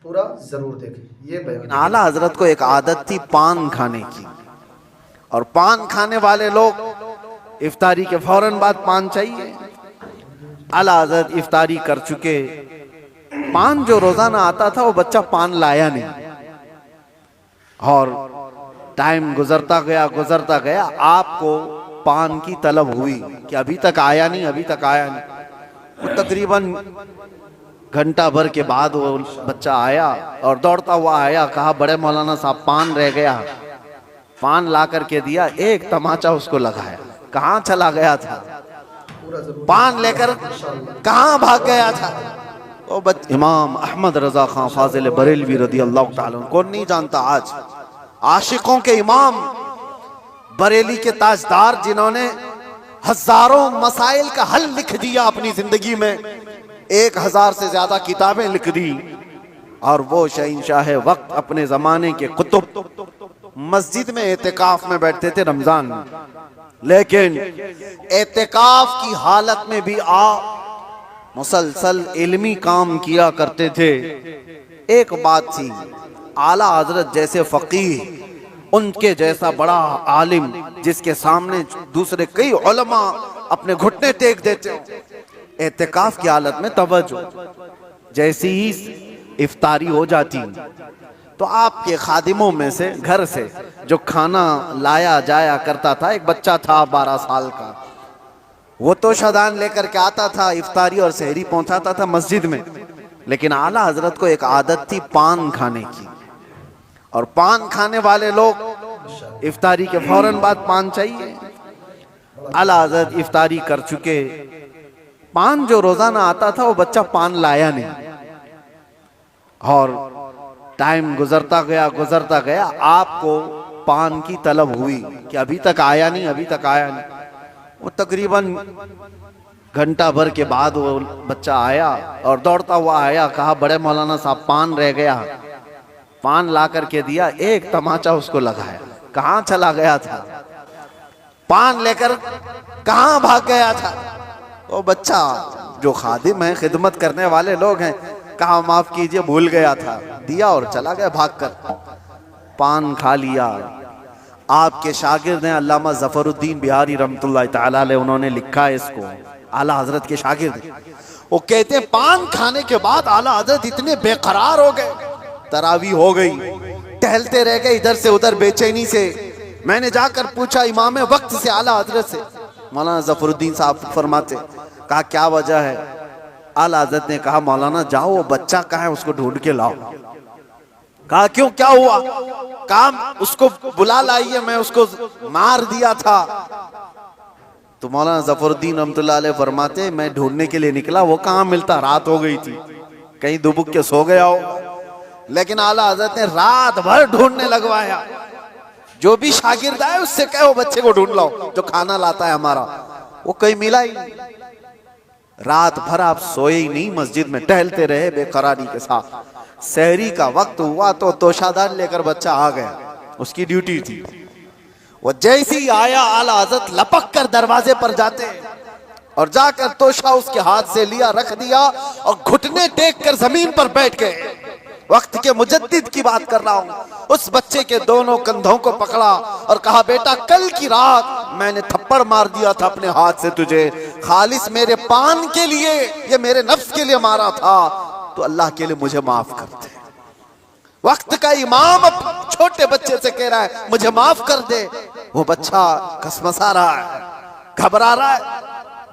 पूरा जरूर देखें। ये बयान आला हजरत को एक आदत थी पान खाने की, और पान खाने वाले लोग इफ्तारी के फौरन बाद पान चाहिए। आला हजरत इफ्तारी कर चुके, पान जो रोजाना आता था वो बच्चा पान लाया नहीं, और टाइम गुजरता गया, आपको पान की तलब हुई कि अभी तक आया नहीं, अभी तक आया नहीं। वो तकरीबन घंटा भर के बाद वो बच्चा आया और दौड़ता हुआ आया, कहा बड़े मौलाना साहब पान रह गया। पान ला करके दिया, एक तमाचा उसको लगाया, कहाँ चला गया था, पूरा जरूर पान लेकर कहाँ भाग गया था। वो इमाम अहमद रजा खां फाजिल बरेलवी रदी अल्लाह ताला अन्हु, कौन नहीं जानता, आज आशिकों के इमाम, बरेली के ताजदार, जिन्होंने हजारों मसाइल का हल लिख दिया अपनी जिंदगी में, 1000 से ज्यादा किताबें लिख दी। और वो शहंशाह वक्त, अपने जमाने के कुतुब, मस्जिद में एतिकाफ में बैठते थे रमजान में, लेकिन एतिकाफ की हालत में भी मुसलसल इल्मी काम किया करते थे। एक बात थी, आला हजरत जैसे फकीह, उनके जैसा बड़ा आलिम, जिसके सामने दूसरे कई उलमा अपने घुटने टेक देते, एतिकाफ की हालत में तवज्जो, जैसी ही इफ्तारी हो जाती तो आपके खादिमों में से, घर से जो खाना लाया जाया करता था, एक बच्चा था 12 साल का, वो तो शदान लेकर के आता था, इफ्तारी और सहरी पहुंचाता था मस्जिद में। लेकिन आला हजरत को एक आदत थी पान खाने की, और पान खाने वाले लोग इफ्तारी के फौरन बाद पान चाहिए। आला हजरत इफ्तारी कर चुके, पान जो रोजाना आता था वो बच्चा पान लाया नहीं, और टाइम गुजरता गया, आपको पान की तलब हुई कि अभी तक आया नहीं, अभी तक आया नहीं। वो तकरीबन घंटा भर के बाद वो बच्चा आया और दौड़ता हुआ आया, कहा बड़े मौलाना साहब पान रह गया। पान ला करके दिया, एक तमाचा उसको लगाया, कहाँ चला गया था, पान लेकर कहाँ भाग गया था। वो बच्चा, जो खादिम है, खिदमत करने वाले लोग हैं, कहा माफ कीजिए भूल गया था, दिया और चला गया भागकर। पान खा लिया। आपके शागिर्द हैं अल्लामा जफरुद्दीन बिहारी रहमतुल्लाह ताला अलैह, उन्होंने लिखा है इसको, आला हजरत के शागिर्द। वो कहते हैं पान खाने के बाद आला हजरत इतने बेकरार हो गए, तरावी हो गई, टहलते रह गए इधर से उधर बेचैनी से। मैंने जाकर पूछा इमाम वक्त से, आला हजरत से, मौलाना जफरुद्दीन साहब फरमाते, कहा क्या वजह है। आला हजरत ने कहा मौलाना जाओ, वो बच्चा कहाँ है उसको ढूंढ के लाओ। कहा क्यों, क्या हुआ। काम उसको बुला लाइए, मैं उसको मार दिया था। तो मौलाना जफरुद्दीन रहमतुल्लाह अलैह फरमाते, मैं ढूंढने के लिए निकला, वो कहाँ मिलता, रात हो गई थी, कहीं दुबुक के सो गया हो। लेकिन आला हजरत ने रात भर ढूंढने लगवाया। जो भी शागिर्द आए उससे कहो बच्चे को ढूंढ लाओ जो खाना लाता है हमारा, वो कहीं मिला ही नहीं। रात भर आप सोए ही नहीं, मस्जिद में टहलते रहे बेकरारी के साथ। सहरी का वक्त हुआ तो तोशादार लेकर बच्चा आ गया, उसकी ड्यूटी थी। वो जैसे ही आया, आला हजरत लपक कर दरवाजे पर जाते और जाकर तोशा उसके हाथ से लिया, रख दिया और घुटने टेक कर जमीन पर बैठ गए। वक्त के मुजद्दिद की बात कर रहा हूं। उस बच्चे के दोनों कंधों को पकड़ा और कहा बेटा कल की रात मैंने थप्पड़ मार दिया था अपने हाथ से तुझे, खालिस मेरे पान के लिए, ये मेरे नफ्स के लिए मारा था, तो अल्लाह के लिए मुझे माफ कर दे। वक्त का इमाम अब छोटे बच्चे से कह रहा है मुझे माफ कर दे। वो बच्चा कसमसा रहा है, घबरा रहा है।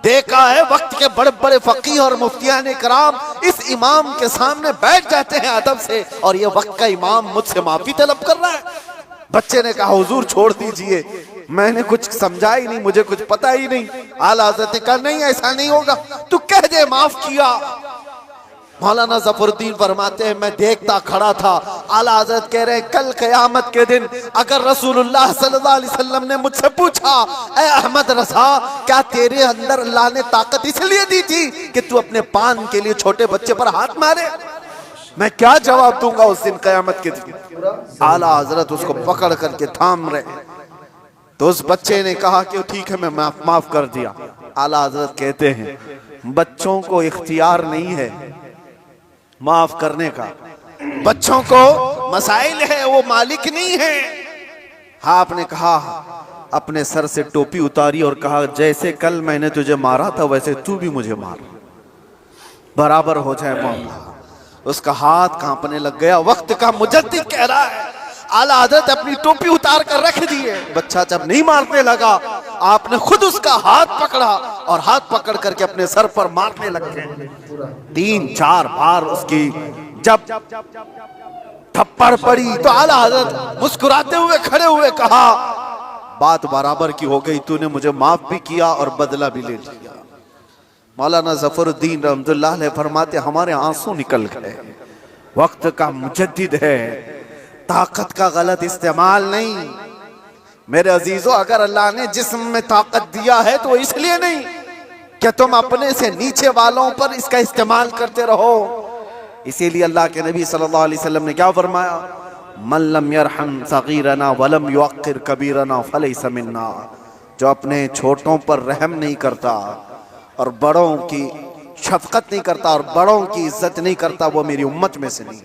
देखा है वक्त के बड़े बड़े फकीह और मुफ्तियान कराम इस इमाम के सामने बैठ जाते हैं अदब से, और ये वक्त का इमाम मुझसे माफी तलब कर रहा है। बच्चे ने कहा हुजूर छोड़ दीजिए, मैंने कुछ समझा ही नहीं, मुझे कुछ पता ही नहीं। आला हज़रत ने कहा नहीं ऐसा नहीं होगा, तू कह दे माफ किया। मौलाना जफरुद्दीन फरमाते हैं मैं देखता खड़ा था। आला हज़रत कह रहे हैं कल क़यामत के दिन अगर रसूलुल्लाह सल्लल्लाहु अलैहि वसल्लम ने मुझसे पूछा ऐ अहमद रज़ा क्या तेरे अंदर अल्लाह ने ताकत इसलिए दी थी कि तू अपने पान के लिए छोटे बच्चे पर हाथ मारे, मैं क्या जवाब दूंगा उस दिन क़यामत के दिन। आला हज़रत उसको पकड़ करके थाम रहे, तो उस बच्चे ने कहा कि ठीक है मैं माफ कर दिया। आला हज़रत कहते हैं बच्चों को इख्तियार नहीं है माफ करने का, बच्चों को मसाइल है, वो मालिक नहीं है। हाँ, आपने कहा, अपने सर से टोपी उतारी और कहा जैसे कल मैंने तुझे मारा था वैसे तू भी मुझे मार, बराबर हो जाए मामला। उसका हाथ कांपने लग गया। वक्त का मुजद्दिद कह रहा है, आला हज़रत अपनी टोपी उतार कर रख दिए। बच्चा जब नहीं मारने लगा, आपने खुद उसका हाथ पकड़ा और हाथ पकड़ करके अपने सर पर मारने लग गए। 3-4 बार उसकी जब थप्पड़ पड़ी तो आला हज़रत मुस्कुराते हुए खड़े हुए कहा, बात बराबर की हो गई, तूने मुझे माफ भी किया और बदला भी ले लिया। मौलाना ज़फ़रुद्दीन रहमतुल्लाह अलैह फरमाते, हमारे आंसू निकल गए। वक्त का मुजद्दिद है, ताकत का गलत इस्तेमाल नहीं। मेरे अजीजों, अगर अल्लाह ने जिस्म में ताकत दिया है तो इसलिए नहीं कि तुम अपने से नीचे वालों पर इसका इस्तेमाल करते रहो। इसीलिए अल्लाह के नबी सल्लल्लाहु अलैहि वसल्लम ने क्या फरमाया, मन लम यरहम सगीरना वलम युअक्किर कबीरना फलैसा मिन्ना। जो अपने छोटों पर रहम नहीं करता और बड़ों की शफकत नहीं करता और बड़ों की इज्जत नहीं करता, वो मेरी उम्मत में से नहीं।